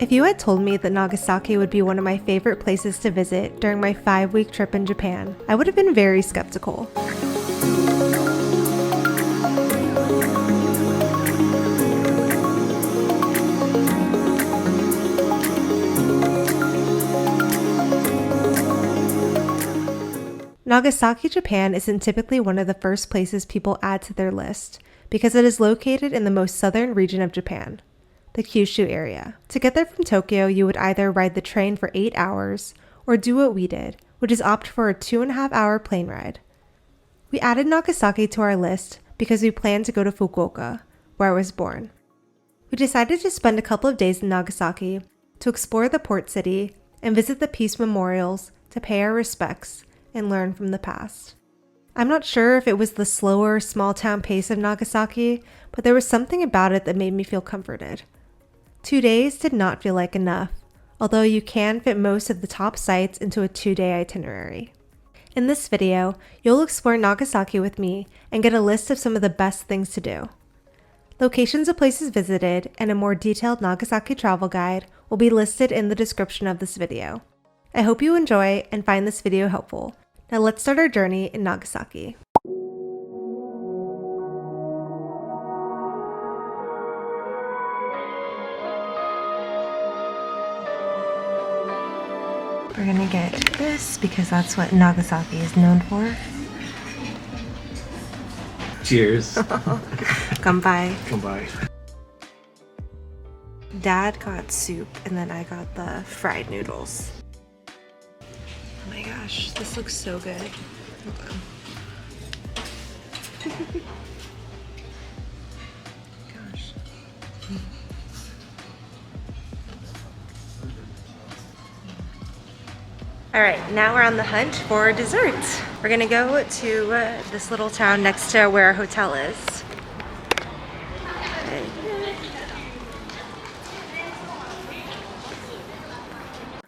If you had told me that Nagasaki would be one of my favorite places to visit during my 5-week trip in Japan, I would have been very skeptical. Nagasaki, Japan isn't typically one of the first places people add to their list because it is located in the most southern region of Japan, the Kyushu area. To get there from Tokyo, you would either ride the train for 8 hours or do what we did, which is opt for a 2.5-hour plane ride. We added Nagasaki to our list because we planned to go to Fukuoka, where I was born. We decided to spend a couple of days in Nagasaki to explore the port city and visit the peace memorials to pay our respects and learn from the past. I'm not sure if it was the slower, small-town pace of Nagasaki, but there was something about it that made me feel comforted. 2 days did not feel like enough, although you can fit most of the top sites into a 2-day itinerary. In this video, you'll explore Nagasaki with me and get a list of some of the best things to do. Locations of places visited and a more detailed Nagasaki travel guide will be listed in the description of this video. I hope you enjoy and find this video helpful. Now let's start our journey in Nagasaki. We're gonna get this because that's what Nagasaki is known for. Cheers. Kanpai. Kanpai. Dad got soup and then I got the fried noodles. Oh my gosh, this looks so good. Hold on. Gosh. Alright, now we're on the hunt for dessert. We're gonna go to this little town next to where our hotel is.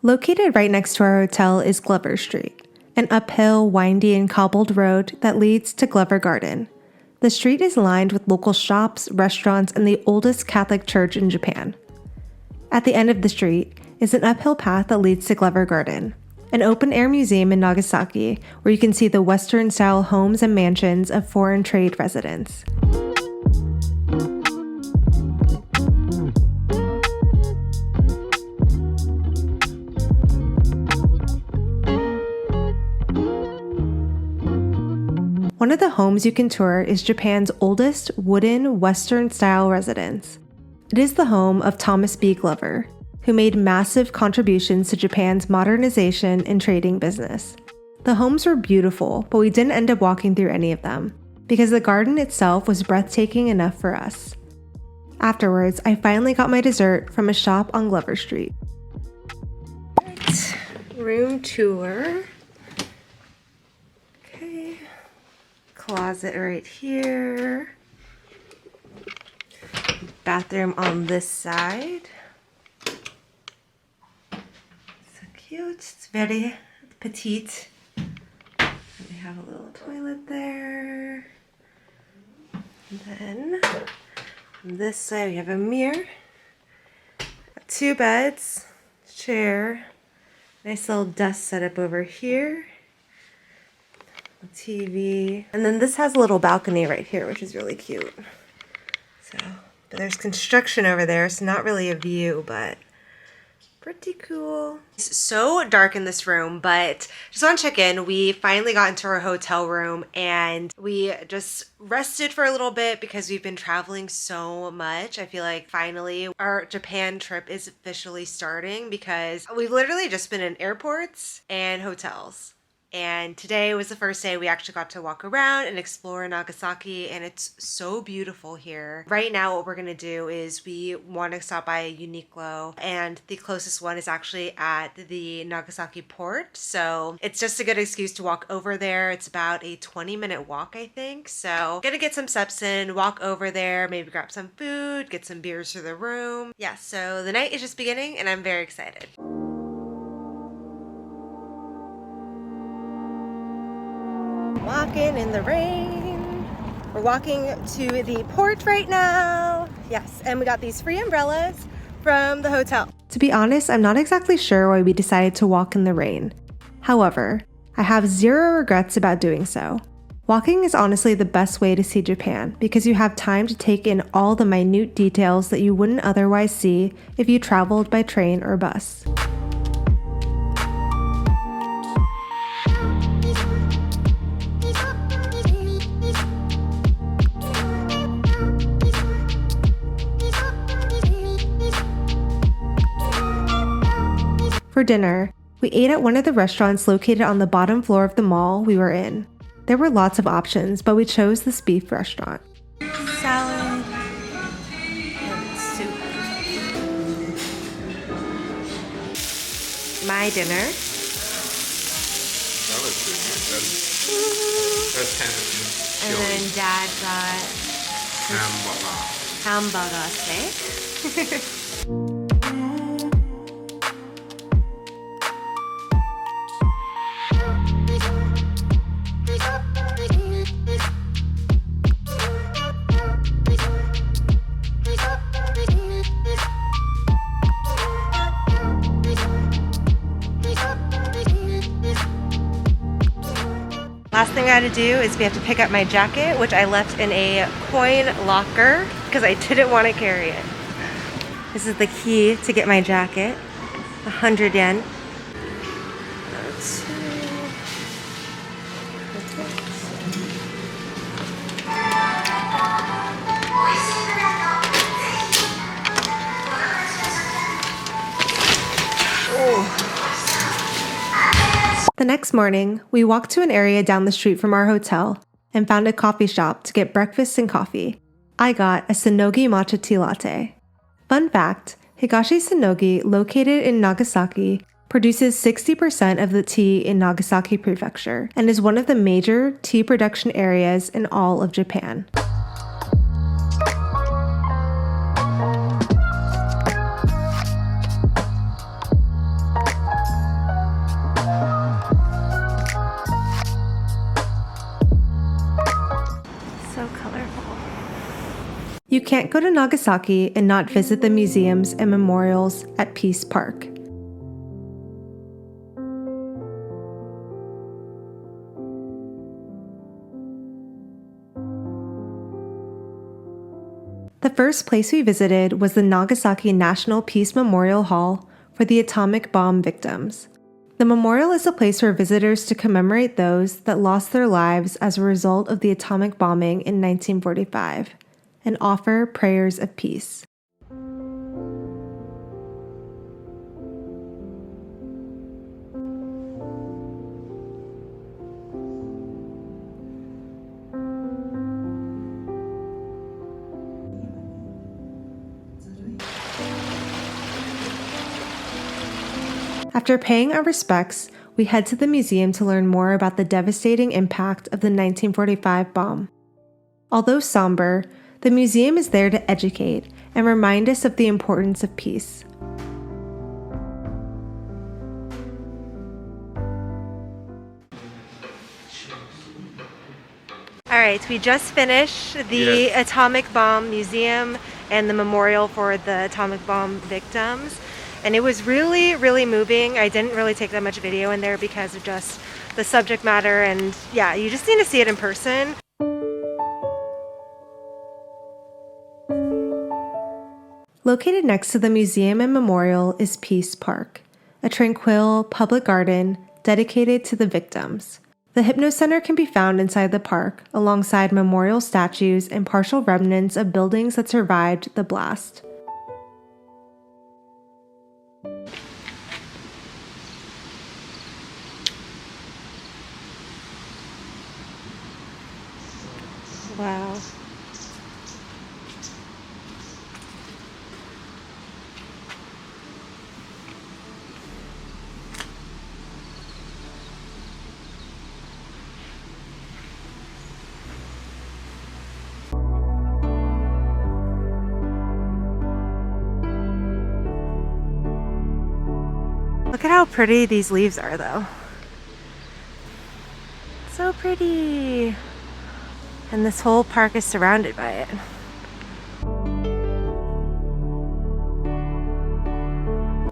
Located right next to our hotel is Glover Street, an uphill, windy, and cobbled road that leads to Glover Garden. The street is lined with local shops, restaurants, and the oldest Catholic church in Japan. At the end of the street is an uphill path that leads to Glover Garden, an open-air museum in Nagasaki where you can see the Western-style homes and mansions of foreign trade residents. One of the homes you can tour is Japan's oldest wooden Western-style residence. It is the home of Thomas B. Glover, who made massive contributions to Japan's modernization and trading business. The homes were beautiful, but we didn't end up walking through any of them, because the garden itself was breathtaking enough for us. Afterwards, I finally got my dessert from a shop on Glover Street. Room tour. Okay. Closet right here. Bathroom on this side. So cute. It's very petite. We have a little toilet there. And then on this side we have a mirror. 2 beds, chair, nice little desk setup over here. A TV. And then this has a little balcony right here, which is really cute. So, but there's construction over there, so not really a view, but pretty cool. It's so dark in this room, but just want to check in. We finally got into our hotel room and we just rested for a little bit because we've been traveling so much. I feel like finally our Japan trip is officially starting because we've literally just been in airports and hotels. And today was the first day we actually got to walk around and explore Nagasaki, and it's so beautiful here. Right now what we're gonna do is we want to stop by a Uniqlo, and the closest one is actually at the Nagasaki port, so it's just a good excuse to walk over there. It's about a 20-minute walk, I think, so gonna get some steps in, walk over there, maybe grab some food, get some beers for the room. Yeah, so the night is just beginning and I'm very excited. Walking in the rain. We're walking to the port right now. Yes, and we got these free umbrellas from the hotel. To be honest, I'm not exactly sure why we decided to walk in the rain. However, I have zero regrets about doing so. Walking is honestly the best way to see Japan because you have time to take in all the minute details that you wouldn't otherwise see if you traveled by train or bus. For dinner, we ate at one of the restaurants located on the bottom floor of the mall we were in. There were lots of options, but we chose this beef restaurant. Salad and soup. My dinner. That was good. That's kind of And then Dad got hamburger steak. Last thing I had to do is we have to pick up my jacket, which I left in a coin locker because I didn't want to carry it. This is the key to get my jacket, 100 yen. The next morning, we walked to an area down the street from our hotel and found a coffee shop to get breakfast and coffee. I got a Sonogi matcha tea latte. Fun fact, Higashi Sonogi, located in Nagasaki, produces 60% of the tea in Nagasaki Prefecture and is one of the major tea production areas in all of Japan. You can't go to Nagasaki and not visit the museums and memorials at Peace Park. The first place we visited was the Nagasaki National Peace Memorial Hall for the atomic bomb victims. The memorial is a place for visitors to commemorate those that lost their lives as a result of the atomic bombing in 1945. And offer prayers of peace. After paying our respects, we head to the museum to learn more about the devastating impact of the 1945 bomb. Although somber, the museum is there to educate and remind us of the importance of peace. All right, we just finished the Atomic Bomb Museum and the memorial for the atomic bomb victims. And it was really, really moving. I didn't really take that much video in there because of just the subject matter. And yeah, you just need to see it in person. Located next to the museum and memorial is Peace Park, a tranquil public garden dedicated to the victims. The Hypno Center can be found inside the park, alongside memorial statues and partial remnants of buildings that survived the blast. Wow. Look at how pretty these leaves are, though. So pretty. And this whole park is surrounded by it.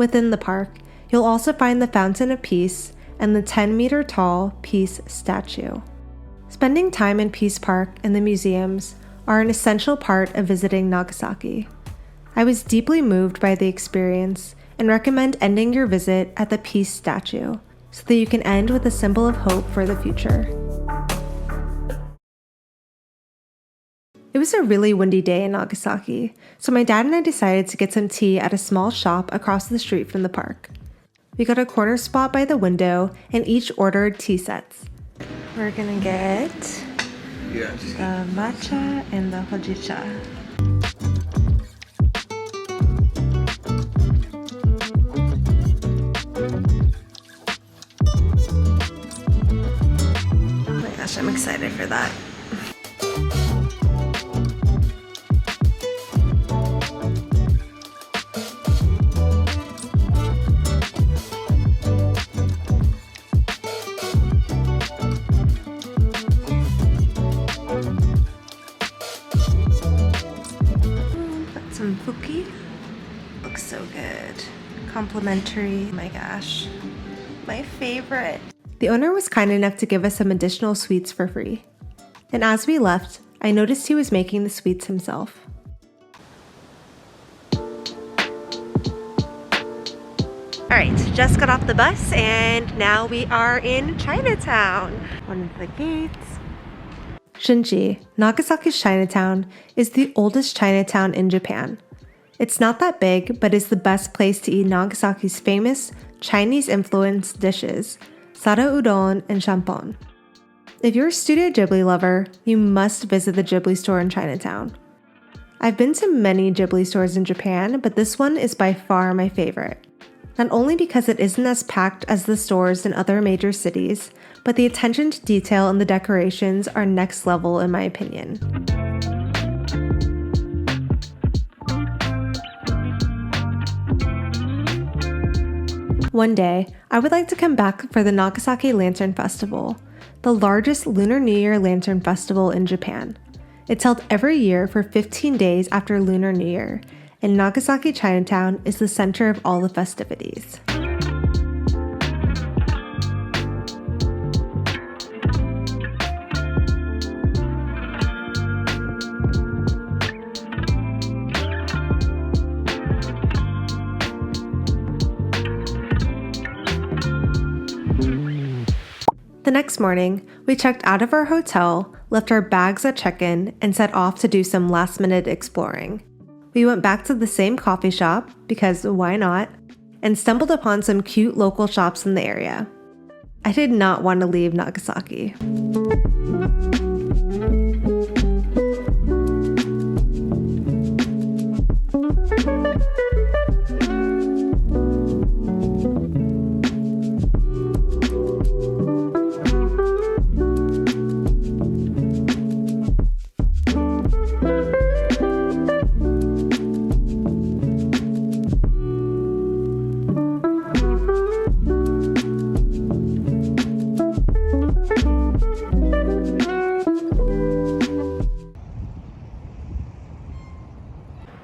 Within the park, you'll also find the Fountain of Peace and the 10-meter tall Peace statue. Spending time in Peace Park and the museums are an essential part of visiting Nagasaki. I was deeply moved by the experience and recommend ending your visit at the Peace statue so that you can end with a symbol of hope for the future. It was a really windy day in Nagasaki, so my dad and I decided to get some tea at a small shop across the street from the park. We got a corner spot by the window and each ordered tea sets. We're gonna get the matcha and the hojicha. Oh my gosh, I'm excited for that. Some fuki. Looks so good. Complimentary. Oh my gosh. My favorite. The owner was kind enough to give us some additional sweets for free. And as we left, I noticed he was making the sweets himself. Alright, just got off the bus and now we are in Chinatown. One of the gates. Shinchi, Nagasaki's Chinatown, is the oldest Chinatown in Japan. It's not that big, but is the best place to eat Nagasaki's famous Chinese-influenced dishes, Sara Udon and Champon. If you're a Studio Ghibli lover, you must visit the Ghibli store in Chinatown. I've been to many Ghibli stores in Japan, but this one is by far my favorite. Not only because it isn't as packed as the stores in other major cities, but the attention to detail and the decorations are next level in my opinion. One day, I would like to come back for the Nagasaki Lantern Festival, the largest Lunar New Year lantern festival in Japan. It's held every year for 15 days after Lunar New Year, and Nagasaki Chinatown is the center of all the festivities. The next morning, we checked out of our hotel, left our bags at check-in, and set off to do some last-minute exploring. We went back to the same coffee shop, because why not, and stumbled upon some cute local shops in the area. I did not want to leave Nagasaki.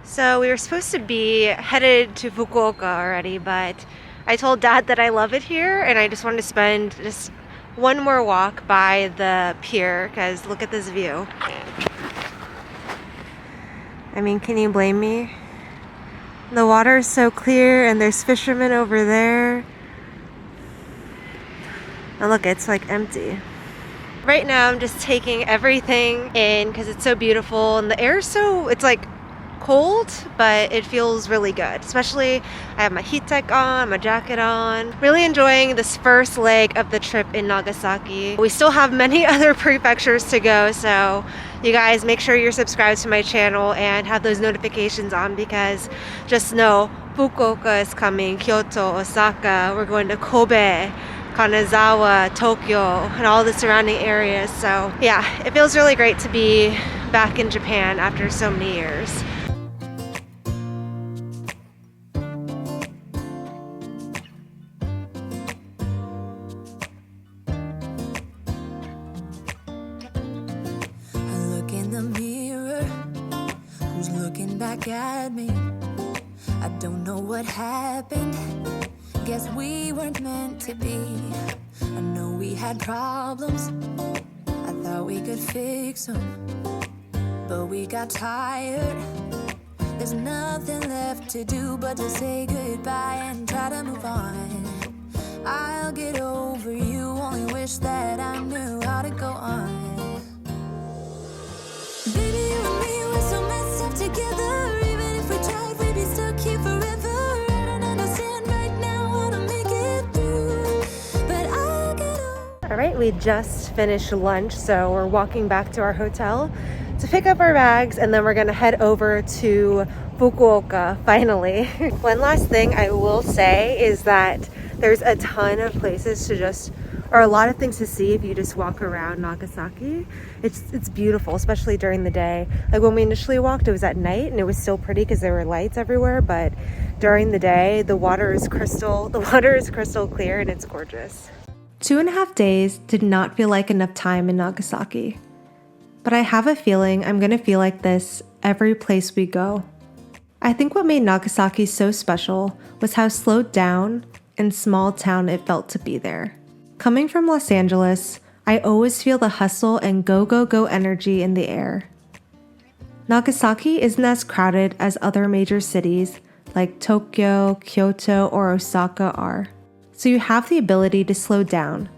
So we were supposed to be headed to Fukuoka already, but I told Dad that I love it here and I just wanted to spend just one more walk by the pier because look at this view. I mean, can you blame me? The water is so clear and there's fishermen over there. And look, it's like empty. Right now I'm just taking everything in because it's so beautiful and the air is so, it's like cold, but it feels really good. Especially I have my heat tech on, my jacket on. Really enjoying this first leg of the trip in Nagasaki. We still have many other prefectures to go, so you guys make sure you're subscribed to my channel and have those notifications on because just know Fukuoka is coming, Kyoto, Osaka, we're going to Kobe, Kanazawa, Tokyo, and all the surrounding areas. So yeah, it feels really great to be back in Japan after so many years. At me, I don't know what happened. Guess we weren't meant to be. I know we had problems. I thought we could fix them, but we got tired. There's nothing left to do but to say goodbye and try to move on. I'll get over you, only wish that I knew how to go on. Baby, you and me, we're so messed up together. Even if we tried, we'd be stuck here forever. I don't understand right now how to make it through, but I'll get over. All right, we just finished lunch, so we're walking back to our hotel to pick up our bags, and then we're gonna head over to Fukuoka, finally. One last thing I will say is that there's a ton of places to just, or a lot of things to see if you just walk around Nagasaki. It's beautiful, especially during the day. Like when we initially walked, it was at night and it was still pretty because there were lights everywhere, but during the day, the water is crystal clear and it's gorgeous. 2.5 days did not feel like enough time in Nagasaki, but I have a feeling I'm gonna feel like this every place we go. I think what made Nagasaki so special was how slowed down and small town it felt to be there. Coming from Los Angeles, I always feel the hustle and go energy in the air. Nagasaki isn't as crowded as other major cities like Tokyo, Kyoto, or Osaka are, so you have the ability to slow down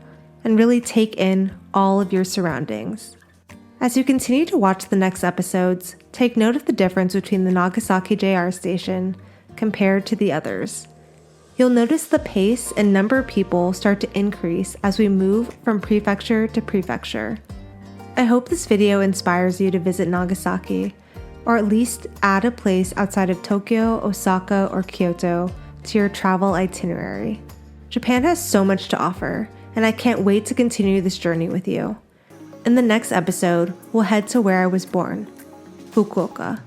and really take in all of your surroundings. As you continue to watch the next episodes, take note of the difference between the Nagasaki JR station compared to the others. You'll notice the pace and number of people start to increase as we move from prefecture to prefecture. I hope this video inspires you to visit Nagasaki, or at least add a place outside of Tokyo, Osaka, or Kyoto to your travel itinerary. Japan has so much to offer, and I can't wait to continue this journey with you. In the next episode, we'll head to where I was born, Fukuoka.